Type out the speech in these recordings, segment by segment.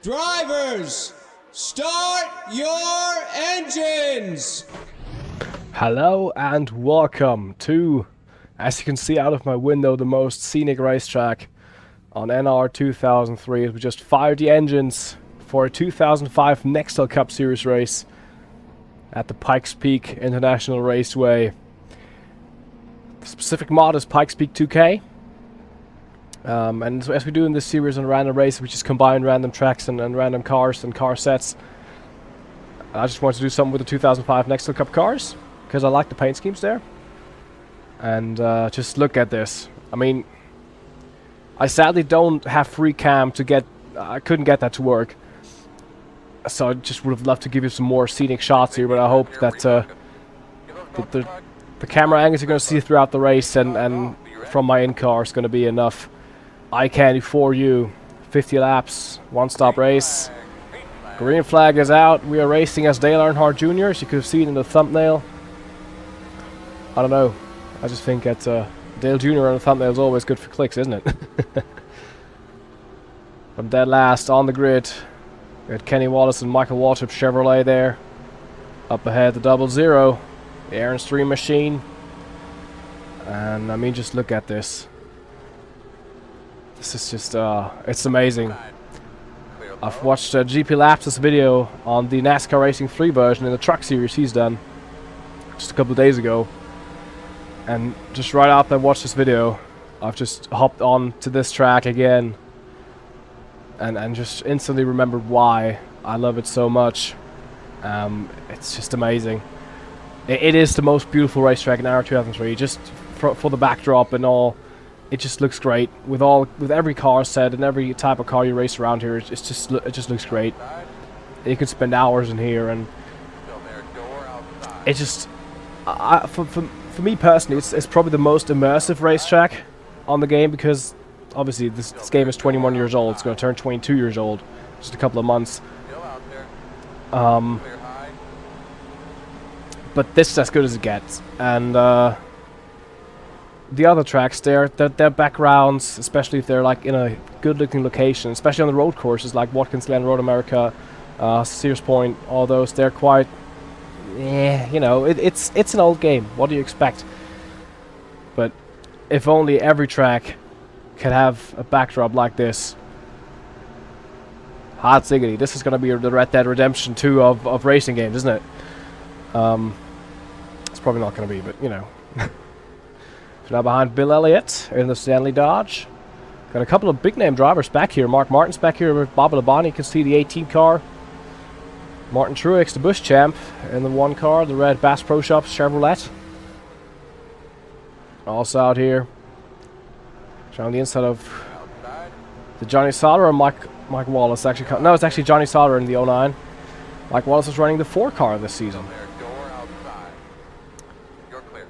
Drivers, start your engines! Hello and welcome to, as you can see out of my window, the most scenic racetrack on NR2003. We just fired the engines for a 2005 Nextel Cup Series race at the Pikes Peak International Raceway. The specific mod is Pikes Peak 2K. And so as we do in this series on random races, we just combine random tracks and random cars and car sets. I just wanted to do something with the 2005 Nextel Cup cars, because I like the paint schemes there. And just look at this. I mean, I sadly don't have free cam to get... I couldn't get that to work. So I just would have loved to give you some more scenic shots here, but I hope that the camera angles you're going to see throughout the race and from my in-car is going to be enough eye candy for you. 50 laps, one-stop race. Green flag is out. We are racing as Dale Earnhardt Jr., as you could have seen in the thumbnail. I don't know. I just think that Dale Jr. on the thumbnail is always good for clicks, isn't it? From dead last on the grid, we had Kenny Wallace and Michael Waltrip Chevrolet there. Up ahead, the 00, the Aaron Stream machine. And I mean, just look at this. This is just, it's amazing. I've watched GP Laps' video on the NASCAR Racing 3 version in the truck series he's done just a couple of days ago. And just right after I watched this video, I've just hopped on to this track again and just instantly remembered why I love it so much. It's just amazing. It is the most beautiful racetrack in NR2003, just for the backdrop and all. It just looks great with every car set and every type of car you race around here. It just looks great. You could spend hours in here, and it just for me personally, it's probably the most immersive racetrack on the game, because obviously this game is 21 years old. It's going to turn 22 years old just a couple of months. But this is as good as it gets, and the other tracks, their backgrounds, especially if they're like in a good-looking location, especially on the road courses like Watkins Glen, Road America, Sears Point, all those, they're quite, you know, it's an old game. What do you expect? But if only every track could have a backdrop like this. Hot ziggity. This is going to be the Red Dead Redemption 2 of racing games, isn't it? It's probably not going to be, but you know. Now behind Bill Elliott in the Stanley Dodge. Got a couple of big name drivers back here. Mark Martin's back here with Bob Labonte. You can see the 18 car. Martin Truex, the Busch champ, in the 1 car, the red Bass Pro Shops Chevrolet. Also out here, showing the inside of the Johnny Sauter or Mike Wallace. Actually, no, it's actually Johnny Sauter in the 09. Mike Wallace is running the 4 car this season.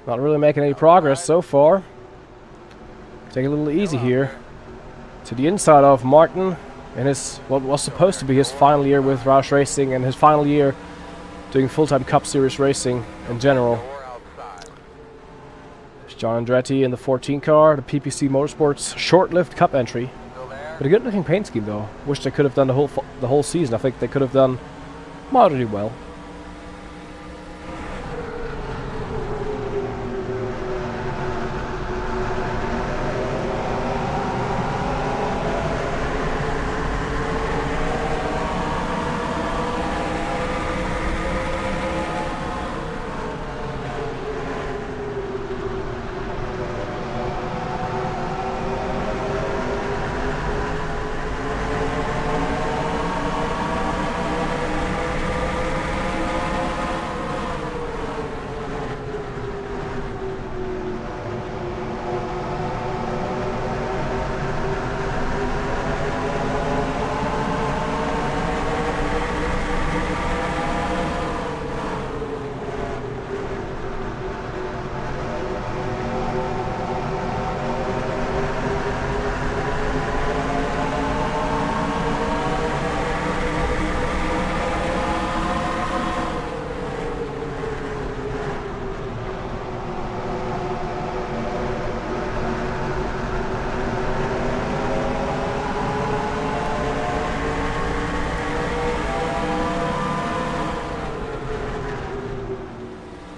Not really making any progress so far. Take it a little easy here. To the inside of Martin in his what was supposed to be his final year with Roush Racing and his final year doing full-time Cup Series racing in general. There's John Andretti in the 14 car, the PPC Motorsports short-lived Cup entry. But a good-looking paint scheme though. Wish they could have done the whole season. I think they could have done moderately well.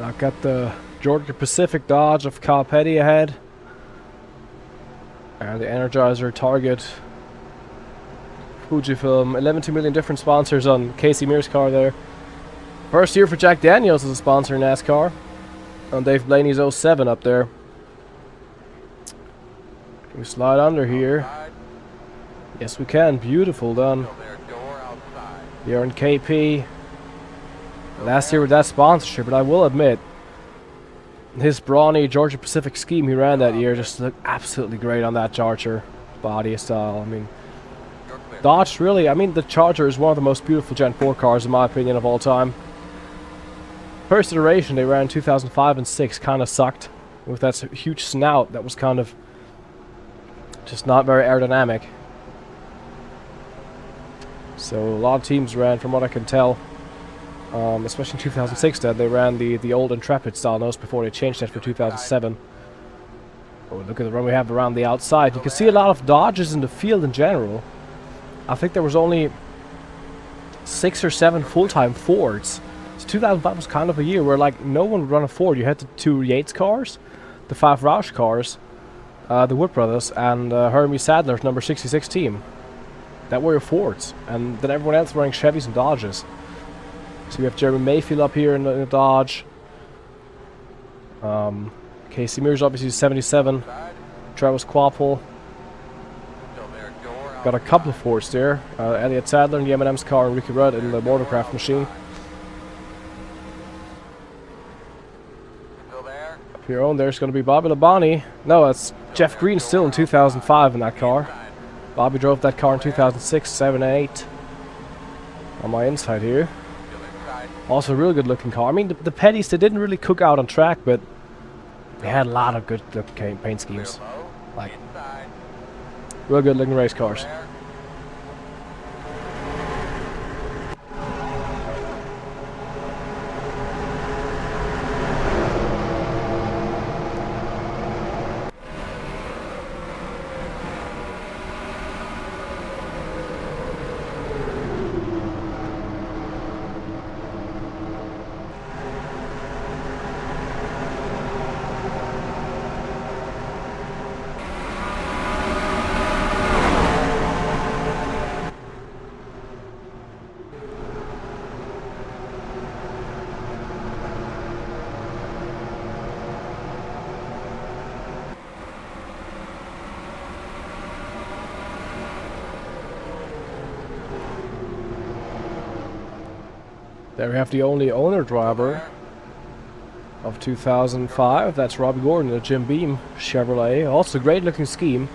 I've got the Georgia Pacific Dodge of Cal Petty ahead. And the Energizer, Target, Fujifilm, 11 million different sponsors on Casey Mears' car there. First year for Jack Daniels as a sponsor in NASCAR. On Dave Blaney's 07 up there. Can we slide under here? Yes, we can. Beautiful done. You're in KP. Last year with that sponsorship, but I will admit, his brawny Georgia Pacific scheme he ran that year just looked absolutely great on that Charger body style. I mean, Dodge really, I mean, the Charger is one of the most beautiful Gen 4 cars in my opinion of all time. First iteration they ran in 2005 and 6 kind of sucked with that huge snout that was kind of just not very aerodynamic. So a lot of teams ran, from what I can tell, especially in 2006 that they ran the old Intrepid style nose before they changed that for 2007. Oh, look at the run we have around the outside. You can see a lot of Dodges in the field in general. I think there was only 6 or 7 full-time Fords. So 2005 was kind of a year where like no one would run a Ford. You had the 2 Yates cars, the 5 Roush cars, the Wood Brothers, and Hermie Sadler's number 66 team. That were your Fords, and then everyone else running Chevys and Dodges. So we have Jeremy Mayfield up here in the Dodge. Casey Mears obviously 77. Travis Quapple. Got a couple of Fords there. Elliott Sadler in the M&M's car, and Ricky Rudd in the Motorcraft machine. Up here on there's going to be Bobby Labonte. No, that's Jeff Green still in 2005 in that car. Bobby drove that car in 2006, 7, and 8. On my inside here. Also a really good looking car. I mean, the Petties, they didn't really cook out on track, but they had a lot of good looking paint schemes. Like, real good looking race cars. There we have the only owner driver of 2005. That's Robbie Gordon, the Jim Beam Chevrolet. Also great looking scheme.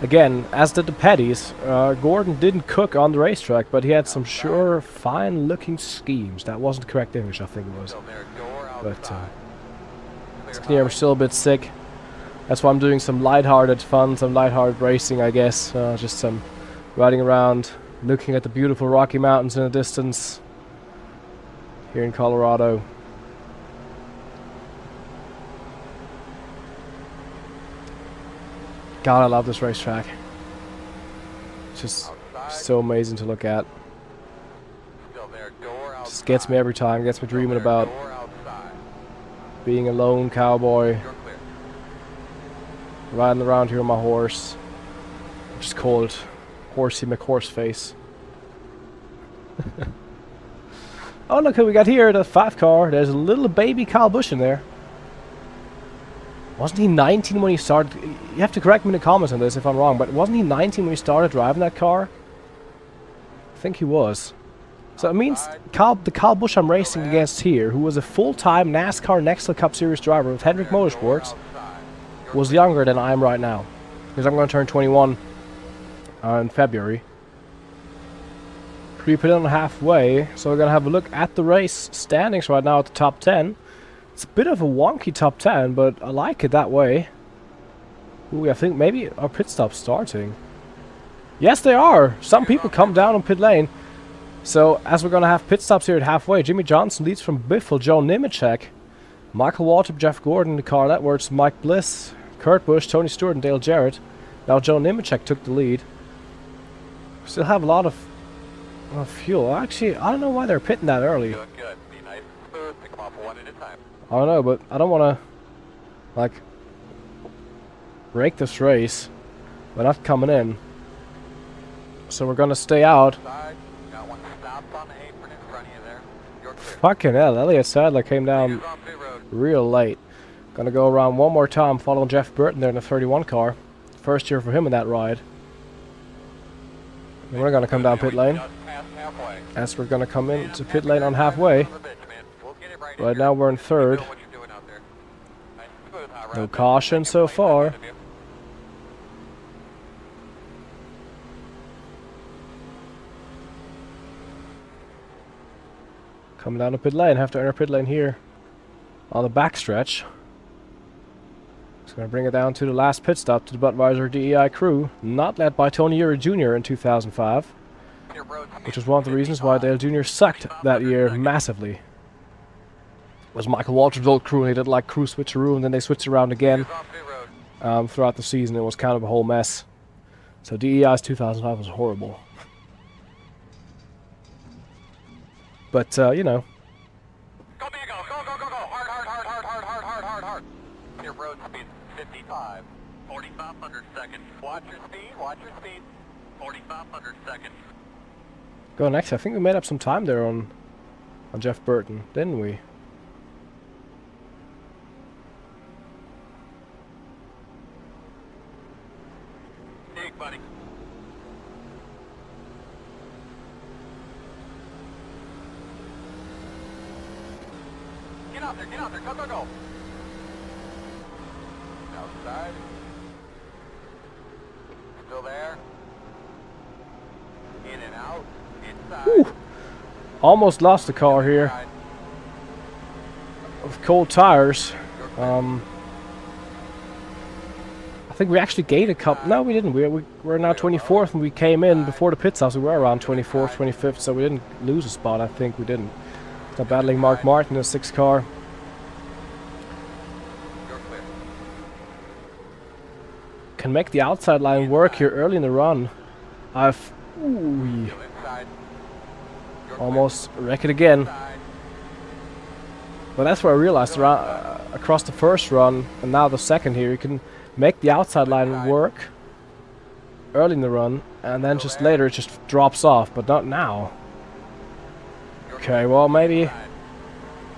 Again, as did the Petties, Gordon didn't cook on the racetrack, but he had some sure fine looking schemes. That wasn't the correct English, I think it was. But I'm still a bit sick. That's why I'm doing some lighthearted fun, some lighthearted racing, I guess. Just some riding around, looking at the beautiful Rocky Mountains in the distance. Here in Colorado. God, I love this racetrack. It's just so amazing to look at. Just gets me every time, gets me dreaming about being a lone cowboy, riding around here on my horse. I just call it Horsey McHorseface. Oh, look who we got here, the 5 car. There's a little baby Kyle Busch in there. Wasn't he 19 when he started? You have to correct me in the comments on this if I'm wrong, but wasn't he 19 when he started driving that car? I think he was. So it means the Kyle Busch I'm racing against here, who was a full-time NASCAR Nextel Cup Series driver with Hendrick Motorsports, was younger than I am right now. Because I'm going to turn 21 in February. We put it on halfway, so we're going to have a look at the race standings right now at the top 10. It's a bit of a wonky top 10, but I like it that way. Ooh, I think maybe our pit stop's starting. Yes, they are! Some people come down on pit lane. So, as we're going to have pit stops here at halfway, Jimmy Johnson leads from Biffle, Joe Nemechek, Michael Waltrip, Jeff Gordon, the Carl Edwards, Mike Bliss, Kurt Busch, Tony Stewart, and Dale Jarrett. Now Joe Nemechek took the lead. Still have a lot of fuel. Actually, I don't know why they're pitting that early. Doing good. Be nice. Pick them off one at a time. I don't know, but I don't want to, like, break this race. We're not coming in. So we're going to stay out. Fucking hell, Elliott Sadler came down real late. Gonna go around one more time following Jeff Burton there in the 31 car. First year for him in that ride. And we're gonna come down pit lane. As we're gonna come into pit lane on halfway. Right now we're in third. No caution so far. Coming down to pit lane, have to enter pit lane here on the backstretch. Just going to bring it down to the last pit stop to the Budweiser DEI crew, not led by Tony Ura Jr. in 2005, which was one of the reasons why Dale Jr. sucked that year massively. It was Michael Waltrip's old crew, and they did like crew switcheroo, and then they switched around again throughout the season. It was kind of a whole mess. So DEI's 2005 was horrible. But, you know. Go, Diego! Go, go, go, go! Hard! Your road speed 55. 4,500 seconds. Watch your speed. 4,500 seconds. Go next. I think we made up some time there on Jeff Burton, didn't we? Dig, buddy. Get out there, go, go, go! Outside. Still there. In and out. Inside. Whew. Almost lost the car here. With cold tires. I think we actually gained a couple. No, we didn't. We're now 24th, and we came in before the pit stops. We were around 24th, 25th, so we didn't lose a spot. I think we didn't. Still battling Mark Martin in the 6th car. Can make the outside line work here early in the run. I've almost wrecked it again. But that's where I realized around, across the first run and now the second here, you can make the outside line work early in the run, and then just later it just drops off, but not now. Okay, well maybe we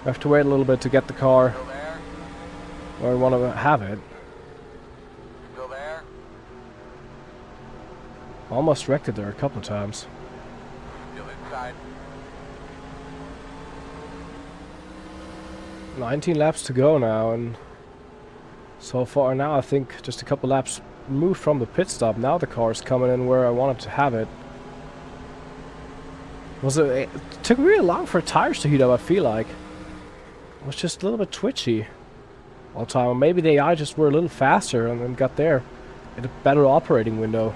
have to wait a little bit to get the car where we want to have it. Almost wrecked it there a couple of times. 19 laps to go now, and so far now I think just a couple laps moved from the pit stop. Now the car's coming in where I wanted to have it. It took really long for tires to heat up, I feel like. It was just a little bit twitchy all the time. Or maybe the AI just were a little faster and then got there in a better operating window.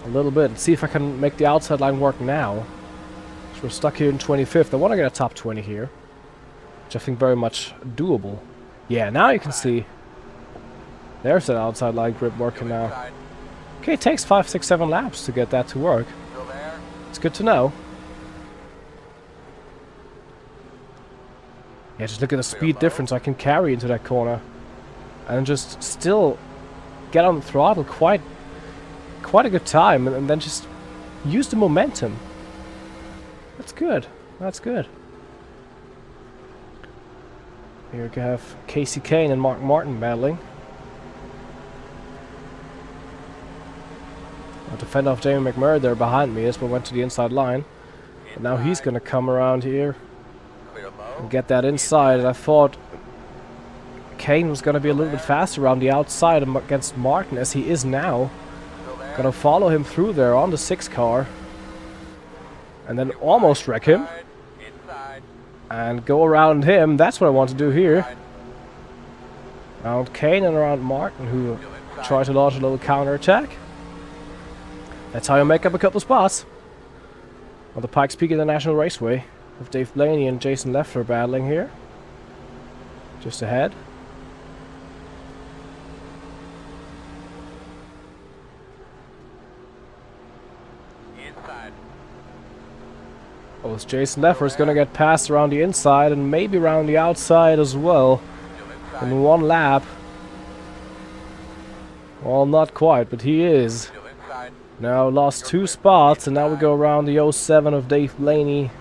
A little bit. Let's see if I can make the outside line work now. So we're stuck here in 25th. I want to get a top 20 here, which I think very much doable. Yeah, now you can see there's that outside line grip working now. Okay, it takes 5, 6, 7 laps to get that to work. It's good to know. Yeah, just look at the speed difference I can carry into that corner, and just still get on the throttle quite a good time, and then just use the momentum. That's good. That's good. Here we have Casey Kane and Mark Martin battling. I'll defend off Jamie McMurray there behind me as we went to the inside line. But now he's going to come around here and get that inside. And I thought Kane was going to be a little bit faster around the outside against Martin, as he is now. Going to follow him through there on the 6 car. And then almost wreck him. And go around him. That's what I want to do here. Around Kane and around Martin, who try to launch a little counter-attack. That's how you make up a couple spots. On the Pikes Peak International Raceway, with Dave Blaney and Jason Leffler battling here. Just ahead. Oh, Jason Lefferts gonna get passed around the inside and maybe around the outside as well in one lap. Well, not quite, but he is. Now lost 2 spots, and now we go around the 07 of Dave Blaney.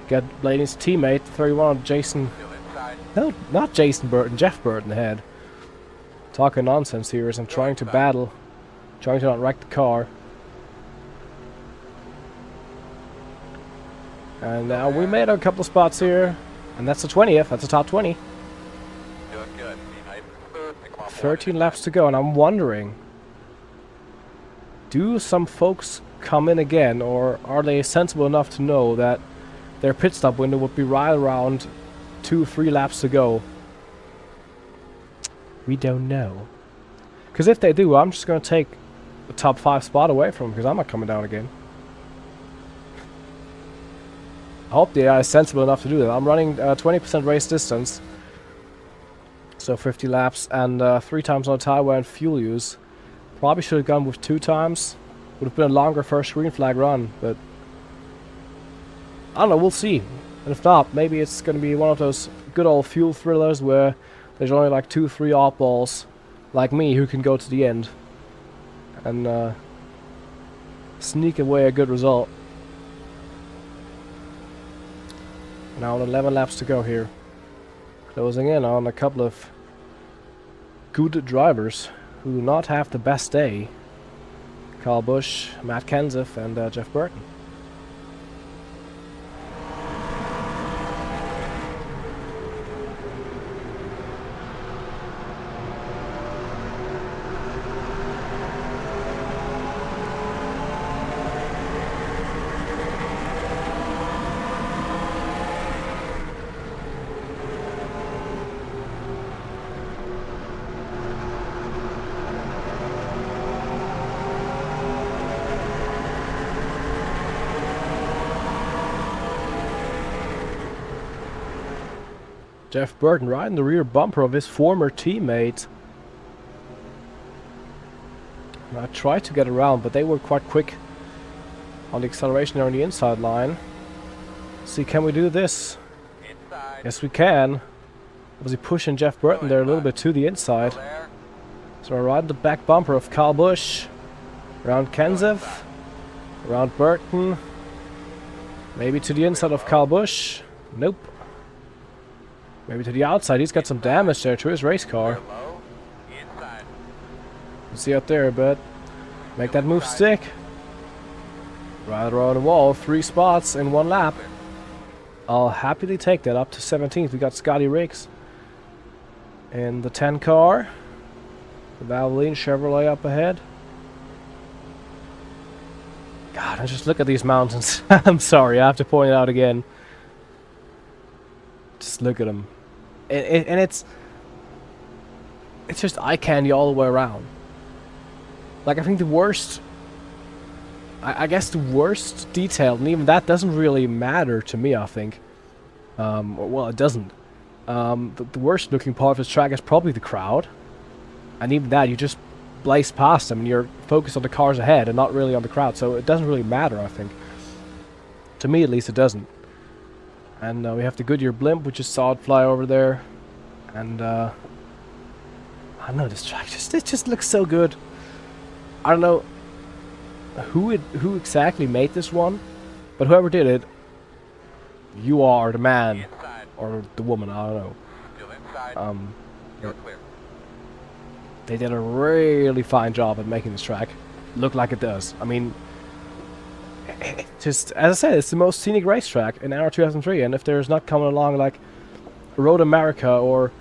Get Blaney's teammate, 31, Jason. No, not Jason Burton, Jeff Burton ahead. Talking nonsense here as I'm trying to battle, trying to not wreck the car. And now we made a couple of spots here, and that's the 20th, that's the top 20. 13 laps to go, and I'm wondering, do some folks come in again, or are they sensible enough to know that their pit stop window would be right around 2-3 laps to go? We don't know. Because if they do, I'm just going to take the top 5 spot away from them, because I'm not coming down again. I hope the AI is sensible enough to do that. I'm running 20% race distance, so 50 laps, and 3 times on tire wear and fuel use. Probably should have gone with 2 times. Would have been a longer first green flag run, but I don't know, we'll see. And if not, maybe it's going to be one of those good old fuel thrillers where there's only like 2-3 oddballs like me who can go to the end and sneak away a good result. Now 11 laps to go here. Closing in on a couple of good drivers who do not have the best day. Kyle Busch, Matt Kenseth, and Jeff Burton. Jeff Burton right in the rear bumper of his former teammate. And I tried to get around, but they were quite quick on the acceleration there on the inside line. See, can we do this? Inside. Yes, we can. Was he pushing Jeff Burton there a little bit to the inside? So I ride the back bumper of Kyle Busch. Around Kenseth. Around Burton. Maybe to the inside of Kyle Busch. Nope. Maybe to the outside. He's got some damage there to his race car. You see out there, but make that move stick. Right around the wall. 3 spots in 1 lap. I'll happily take that up to 17th. We got Scotty Riggs in the 10 car. The Valvoline Chevrolet up ahead. God, I just look at these mountains. I'm sorry, I have to point it out again. Just look at them. And it's just eye candy all the way around. Like, I think the worst, I guess the worst detail, and even that doesn't really matter to me, I think. Well, it doesn't. The worst looking part of this track is probably the crowd. And even that, you just blaze past them and you're focused on the cars ahead and not really on the crowd. So it doesn't really matter, I think. To me, at least, it doesn't. And we have the Goodyear blimp, which is saw it fly over there. And I don't know, this track it just looks so good. I don't know who exactly made this one, but whoever did it, you are the man or the woman. I don't know. They did a really fine job at making this track look like it does. I mean, just as I said, it's the most scenic racetrack in NR2003, and if there's not coming along like Road America or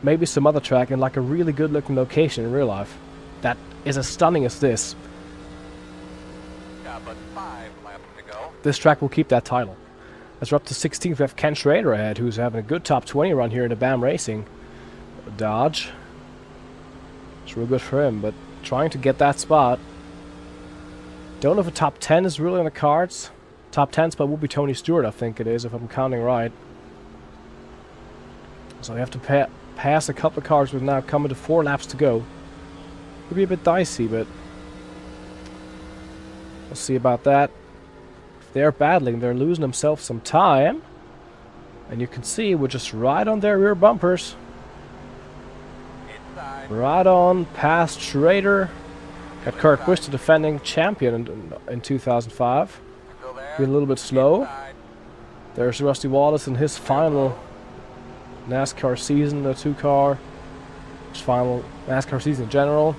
maybe some other track in like a really good looking location in real life that is as stunning as this, but 5 laps to go. This track will keep that title. As we're up to 16th, we have Ken Schrader ahead, who's having a good top 20 run here in the BAM Racing Dodge. It's real good for him, but trying to get that spot. Don't know if a top 10 is really on the cards. Top 10 spot will be Tony Stewart, I think it is, if I'm counting right. So we have to pass a couple of cars with now coming to 4 laps to go. Could be a bit dicey, but we'll see about that. they're battling. They're losing themselves some time. And you can see we're just right on their rear bumpers. Inside. Right on past Schrader. Got Kurt Busch, the defending champion in 2005. Still there. Being a little bit slow. Inside. There's Rusty Wallace in his final NASCAR season, the 2-car. His final NASCAR season in general.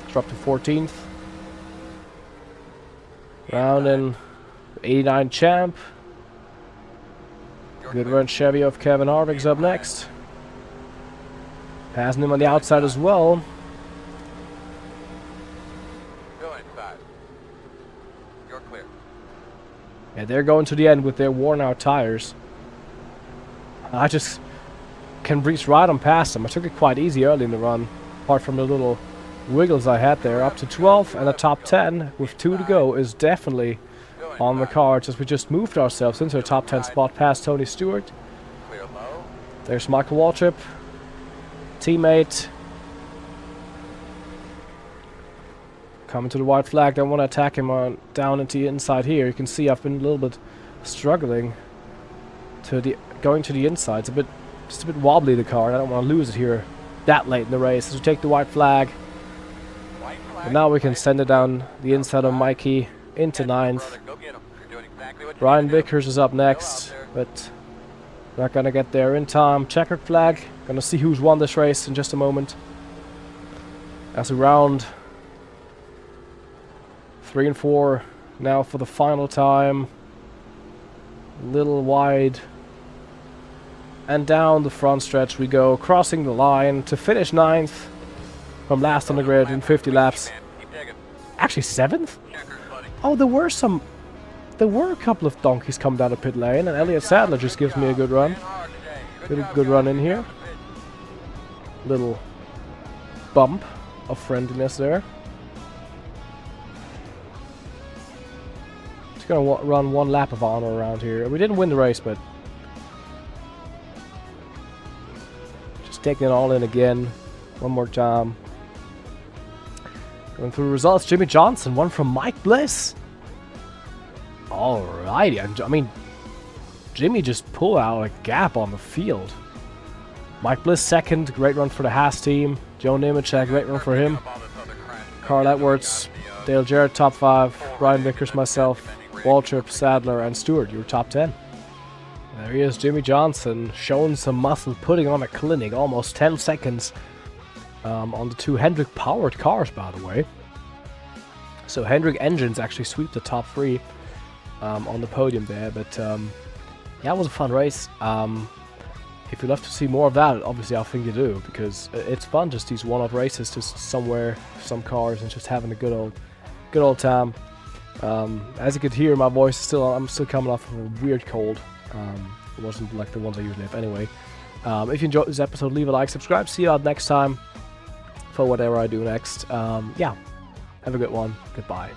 Dropped to 14th. Round in 89 champ. Good run Chevy of Kevin Harvick's up next. Passing him on the outside as well. Go inside. You're clear. Yeah, they're going to the end with their worn out tires. I just can breeze right on past them. I took it quite easy early in the run, apart from the little wiggles I had there. Up to 12 and a top 10 with 2 to go is definitely on the cards, as we just moved ourselves into a top 10 spot past Tony Stewart. Clear low. There's Michael Waltrip, teammate. Coming to the white flag. Don't want to attack him on down into the inside here. You can see I've been a little bit struggling to going to the inside. It's just a bit wobbly, the car, and I don't want to lose it here that late in the race. As we take the white flag, White flag. and now we can send it down the inside of Mikey into 9th. Brother, go get 'em. You're doing exactly what you Ryan need to do. Vickers is up next, but not gonna get there in time. Checkered flag. Gonna see who's won this race in just a moment. As we round 3 and 4 now for the final time. A little wide. And down the front stretch we go, crossing the line to finish 9th from last on the grid in 50 laps. Keep digging. Actually 7th? Checkers, buddy. Oh, there were a couple of donkeys come down the pit lane, and Elliott Sadler just gives me a good run. Ran hard today. Good job, run guys. in here. Little bump of friendliness there. Just gonna run one lap of honor around here. We didn't win the race, but just taking it all in again, one more time. Going through the results, Jimmy Johnson won from Mike Bliss. Alrighty, I mean, Jimmy just pulled out a gap on the field. Mike Bliss second, great run for the Haas team. Joe Nemechek, great run for him. Carl Edwards, Dale Jarrett, top 5. Ryan Vickers, myself, Waltrip, Sadler, and Stewart, you were top 10. There he is, Jimmy Johnson, showing some muscle, putting on a clinic, almost 10 seconds on the 2 Hendrick powered cars, by the way. So Hendrick engines actually sweep the top 3 on the podium there, but yeah, it was a fun race. If you'd love to see more of that, obviously I think you do, because it's fun, just these one-off races, just somewhere, some cars, and just having a good old time. As you could hear, my voice is I'm still coming off of a weird cold. It wasn't like the ones I usually have anyway. If you enjoyed this episode, leave a like, subscribe, see you out next time for whatever I do next. Yeah, have a good one, goodbye.